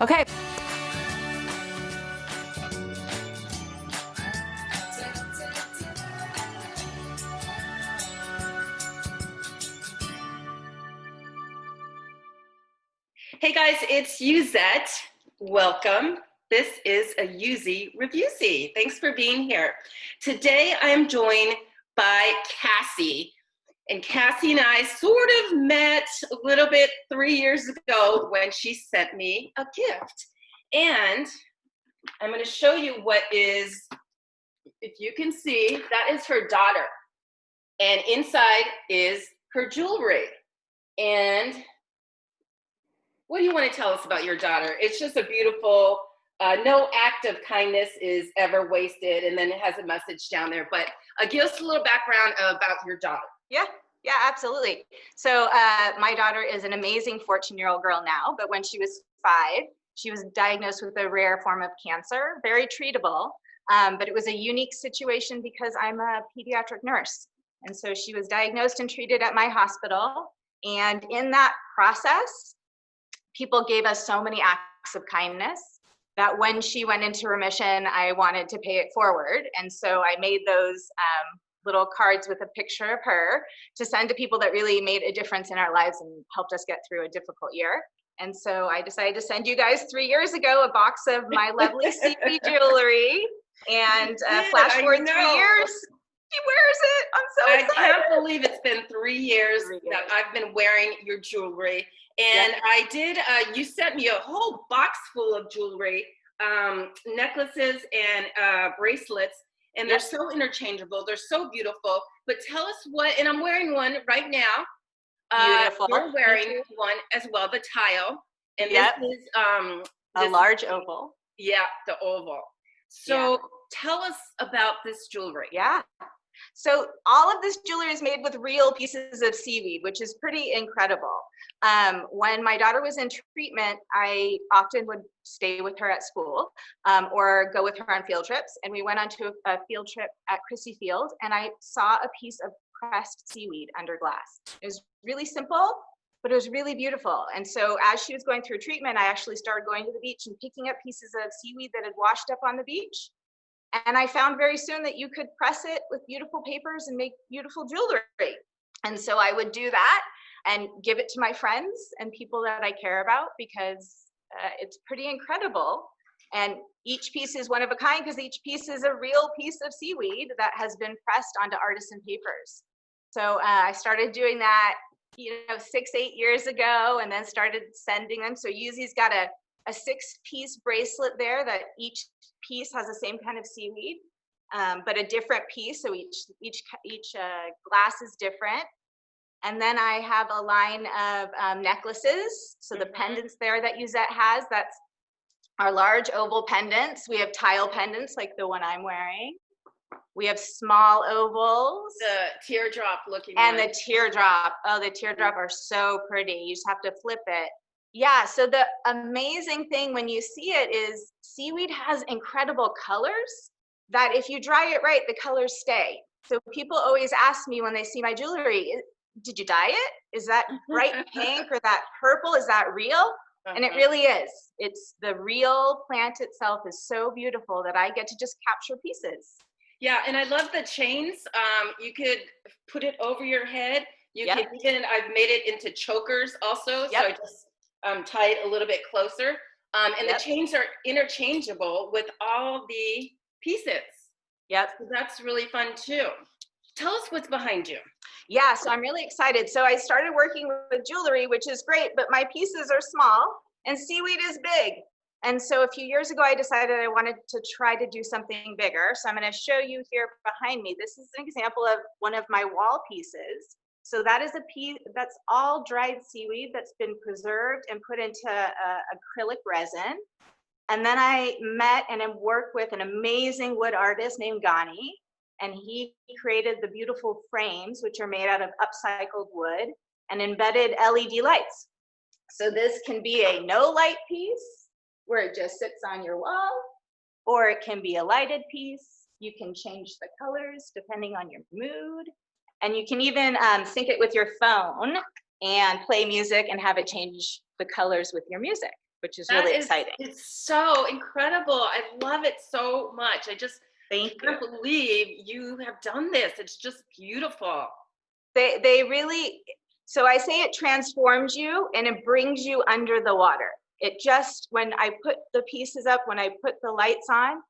Okay. Hey guys, it's Uzette. Welcome. This is a Uzi Reviewsy. Thanks for being here. Today I am joined by Cassie. And Cassie and I sort of met a little bit 3 years ago when she sent me a gift. And I'm going to show you what is, if you can see, that is her daughter. And inside is her jewelry. And what do you want to tell us about your daughter? It's just a beautiful, no act of kindness is ever wasted. And then it has a message down there. But give us a little background about your daughter. Yeah, absolutely. So my daughter is an amazing 14-year-old girl now, but when she was 5, she was diagnosed with a rare form of cancer, very treatable, but it was a unique situation because I'm a pediatric nurse. And so she was diagnosed and treated at my hospital. And in that process, people gave us so many acts of kindness that when she went into remission, I wanted to pay it forward. And so I made those little cards with a picture of her to send to people that really made a difference in our lives and helped us get through a difficult year. And so I decided to send you guys 3 years ago a box of my lovely seaweed jewelry, and flash forward 3 years. She wears it. I'm so excited. I can't believe it's been 3 years that I've been wearing your jewelry. And I did, you sent me a whole box full of jewelry, necklaces and bracelets. And they're so interchangeable. They're so beautiful. But tell us what, and I'm wearing one right now. Beautiful. You're wearing one as well, the tile. And this is a large oval. Yeah, the oval. So tell us about this jewelry. Yeah. So all of this jewelry is made with real pieces of seaweed, which is pretty incredible. When my daughter was in treatment, I often would stay with her at school or go with her on field trips. And we went on to a field trip at Crissy Field, and I saw a piece of pressed seaweed under glass. It was really simple, but it was really beautiful. And so as she was going through treatment, I actually started going to the beach and picking up pieces of seaweed that had washed up on the beach. And I found very soon that you could press it with beautiful papers and make beautiful jewelry. And so I would do that and give it to my friends and people that I care about, because it's pretty incredible. And each piece is one of a kind because each piece is a real piece of seaweed that has been pressed onto artisan papers. So I started doing that, 6-8 years ago, and then started sending them. So Uzi's got a 6-piece bracelet there that each piece has the same kind of seaweed, but a different piece. So each glass is different. And then I have a line of necklaces. So the pendants there that Uzette has, that's our large oval pendants. We have tile pendants like the one I'm wearing. We have small ovals. The teardrop looking and one. The teardrop. Oh, the teardrop are so pretty. You just have to flip it. Yeah, so the amazing thing when you see it is seaweed has incredible colors that if you dry it right, the colors stay. So people always ask me when they see my jewelry, did you dye it? Is that bright pink or that purple? Is that real? And it really is. It's the real plant itself is so beautiful that I get to just capture pieces. Yeah, and I love the chains. You could put it over your head. You can even, I've made it into chokers also. So I just tie it a little bit closer. And the chains are interchangeable with all the pieces. Yep. So that's really fun too. Tell us what's behind you. Yeah, so I'm really excited. So I started working with jewelry, which is great, but my pieces are small and seaweed is big. And so a few years ago, I decided I wanted to try to do something bigger. So I'm going to show you here behind me. This is an example of one of my wall pieces. So that is a piece that's all dried seaweed that's been preserved and put into acrylic resin. And then I met and worked with an amazing wood artist named Ghani. And he created the beautiful frames, which are made out of upcycled wood and embedded LED lights. So this can be a no light piece where it just sits on your wall, or it can be a lighted piece. You can change the colors depending on your mood. And you can even sync it with your phone and play music and have it change the colors with your music. which is really exciting. It's so incredible. I love it so much. I just Thank can't you. believe you have done this. It's just beautiful. They really, so I say it transforms you and it brings you under the water. It just, when I put the pieces up, when I put the lights on,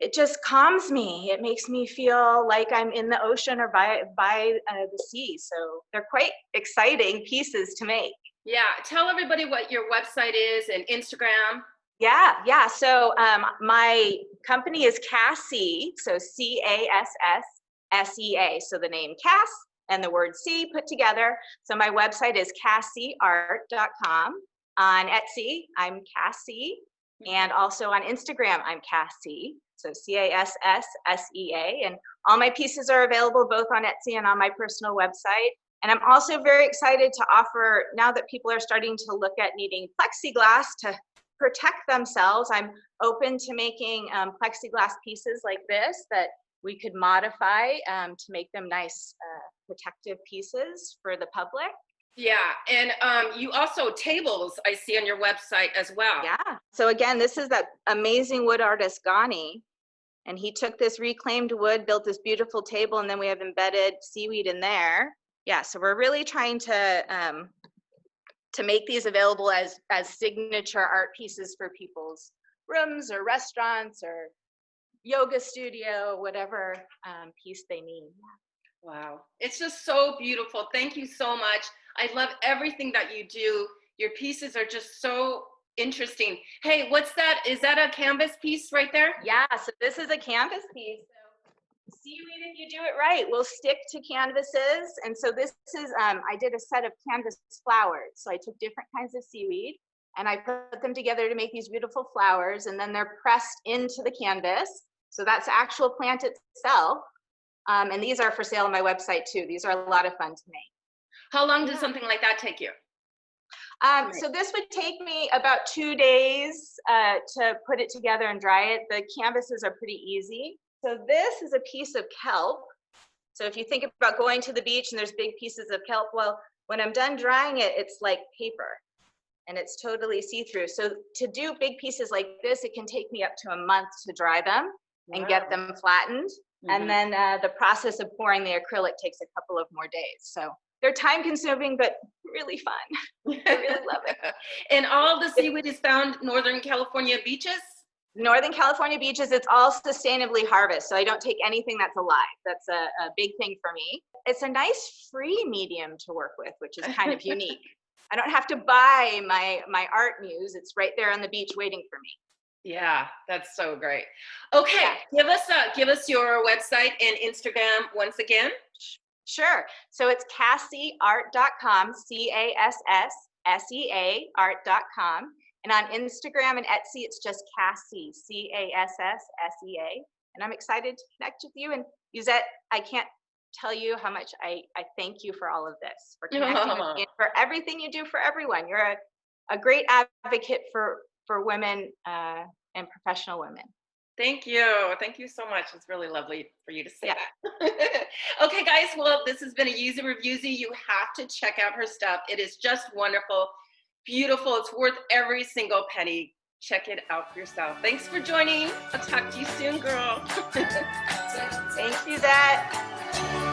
it just calms me. It makes me feel like I'm in the ocean or by the sea. So they're quite exciting pieces to make. Yeah, tell everybody what your website is and Instagram. Yeah. So my company is Cassie, so CASSSEA. So the name Cass and the word sea put together. So my website is CassieArt.com. On Etsy, I'm Cassie. And also on Instagram, I'm Cassie. So CASSSEA. And all my pieces are available both on Etsy and on my personal website. And I'm also very excited to offer, now that people are starting to look at needing plexiglass to protect themselves, I'm open to making plexiglass pieces like this that we could modify to make them nice protective pieces for the public. Yeah, and you also tables I see on your website as well. Yeah, so again, this is that amazing wood artist Ghani, and he took this reclaimed wood, built this beautiful table, and then we have embedded seaweed in there. Yeah, so we're really trying to make these available as signature art pieces for people's rooms or restaurants or yoga studio, whatever piece they need. Wow, it's just so beautiful. Thank you so much. I love everything that you do. Your pieces are just so interesting. Hey, what's that? Is that a canvas piece right there? Yeah, so this is a canvas piece. So seaweed, if you do it right, will stick to canvases. And so this is, I did a set of canvas flowers. So I took different kinds of seaweed and I put them together to make these beautiful flowers, and then they're pressed into the canvas. So that's the actual plant itself. And these are for sale on my website too. These are a lot of fun to make. How long does something like that take you? So this would take me about 2 days to put it together and dry it. The canvases are pretty easy. So this is a piece of kelp. So if you think about going to the beach and there's big pieces of kelp, well, when I'm done drying it, it's like paper and it's totally see-through. So to do big pieces like this, it can take me up to a month to dry them and get them flattened. And then the process of pouring the acrylic takes a couple of more days. So they're time consuming, but really fun. I really love it. And all the seaweed is found Northern California beaches? Northern California beaches, it's all sustainably harvested. So I don't take anything that's alive. That's a big thing for me. It's a nice free medium to work with, which is kind of unique. I don't have to buy my art muse. It's right there on the beach waiting for me. Yeah, that's so great. Okay, yeah. Give us your website and Instagram once again. Sure. So it's CassieArt.com, CASSSEA art.com. And on Instagram and Etsy, it's just Cassie, CASSSEA. And I'm excited to connect with you. And Uzette, I can't tell you how much I thank you for all of this, for connecting with me, and for everything you do for everyone. You're a great advocate for women and professional women. Thank you. Thank you so much. It's really lovely for you to say that. Okay, guys. Well, this has been a Uzi Reviewsy. You have to check out her stuff. It is just wonderful, beautiful. It's worth every single penny. Check it out for yourself. Thanks for joining. I'll talk to you soon, girl. Thank you, Zach.